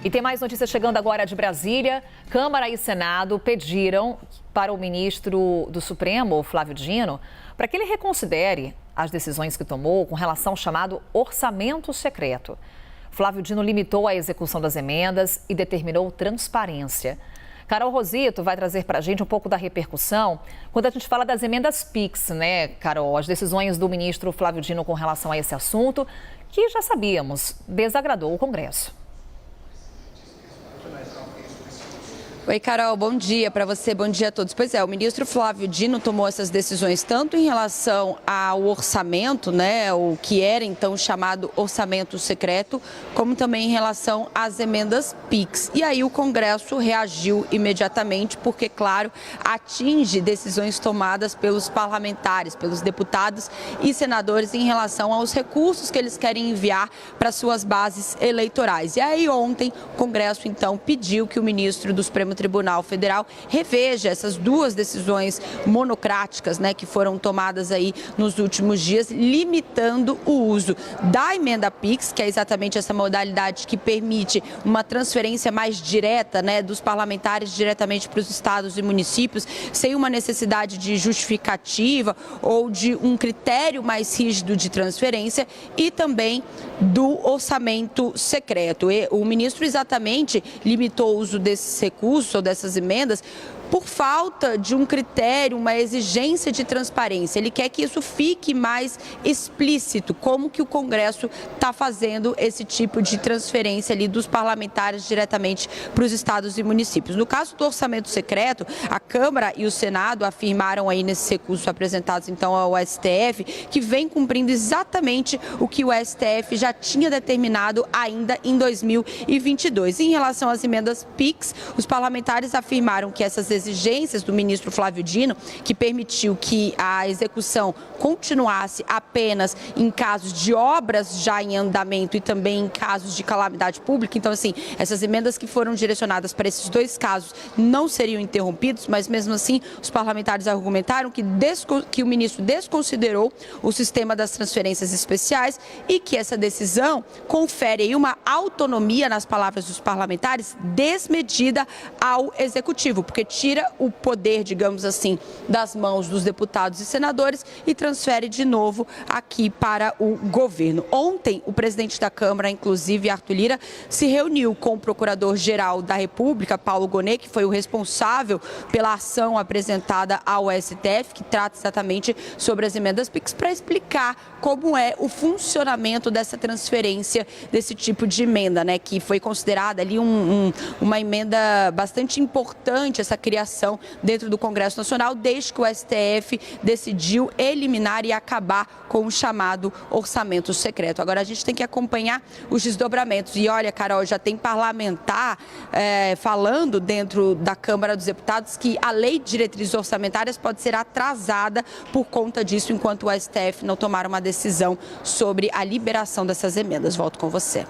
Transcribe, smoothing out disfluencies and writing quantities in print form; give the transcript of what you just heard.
E tem mais notícias chegando agora de Brasília. Câmara e Senado pediram para o ministro do Supremo, Flávio Dino, para que ele reconsidere as decisões que tomou com relação ao chamado orçamento secreto. Flávio Dino limitou a execução das emendas e determinou transparência. Carol Rosito vai trazer para a gente um pouco da repercussão quando a gente fala das emendas PIX, né, Carol? As decisões do ministro Flávio Dino com relação a esse assunto, que já sabíamos, desagradou o Congresso. Oi, Carol, bom dia para você, bom dia a todos. Pois é, o ministro Flávio Dino tomou essas decisões tanto em relação ao orçamento, né, o que era então chamado orçamento secreto, como também em relação às emendas PIX. E aí o Congresso reagiu imediatamente, porque, claro, atinge decisões tomadas pelos parlamentares, pelos deputados e senadores em relação aos recursos que eles querem enviar para suas bases eleitorais. E aí ontem o Congresso então pediu que o ministro do Supremo Tribunal Federal reveja essas duas decisões monocráticas, né, que foram tomadas aí nos últimos dias, limitando o uso da emenda PIX, que é exatamente essa modalidade que permite uma transferência mais direta, né, dos parlamentares diretamente para os estados e municípios, sem uma necessidade de justificativa ou de um critério mais rígido de transferência, e também do orçamento secreto. E o ministro exatamente limitou o uso desses recursos ou dessas emendas por falta de um critério, uma exigência de transparência. Ele quer que isso fique mais explícito, como que o Congresso está fazendo esse tipo de transferência ali dos parlamentares diretamente para os estados e municípios. No caso do orçamento secreto, a Câmara e o Senado afirmaram aí nesses recursos apresentados então ao STF que vem cumprindo exatamente o que o STF já tinha determinado ainda em 2022. Em relação às emendas PIX, os parlamentares afirmaram que essas exigências do ministro Flávio Dino, que permitiu que a execução continuasse apenas em casos de obras já em andamento e também em casos de calamidade pública. Então, assim, essas emendas que foram direcionadas para esses dois casos não seriam interrompidos, mas mesmo assim os parlamentares argumentaram que o ministro desconsiderou o sistema das transferências especiais e que essa decisão confere aí uma autonomia, nas palavras dos parlamentares, desmedida ao executivo, porque tira o poder, digamos assim, das mãos dos deputados e senadores e transfere de novo aqui para o governo. Ontem, o presidente da Câmara, inclusive Arthur Lira, se reuniu com o procurador-geral da República, Paulo Gonet, que foi o responsável pela ação apresentada ao STF, que trata exatamente sobre as emendas PIX, para explicar como é o funcionamento dessa transferência, desse tipo de emenda, né, que foi considerada ali uma emenda bastante importante, essa criação dentro do Congresso Nacional, desde que o STF decidiu eliminar e acabar com o chamado orçamento secreto. Agora a gente tem que acompanhar os desdobramentos. E olha, Carol, já tem parlamentar falando dentro da Câmara dos Deputados que a lei de diretrizes orçamentárias pode ser atrasada por conta disso, enquanto o STF não tomar uma decisão sobre a liberação dessas emendas. Volto com você.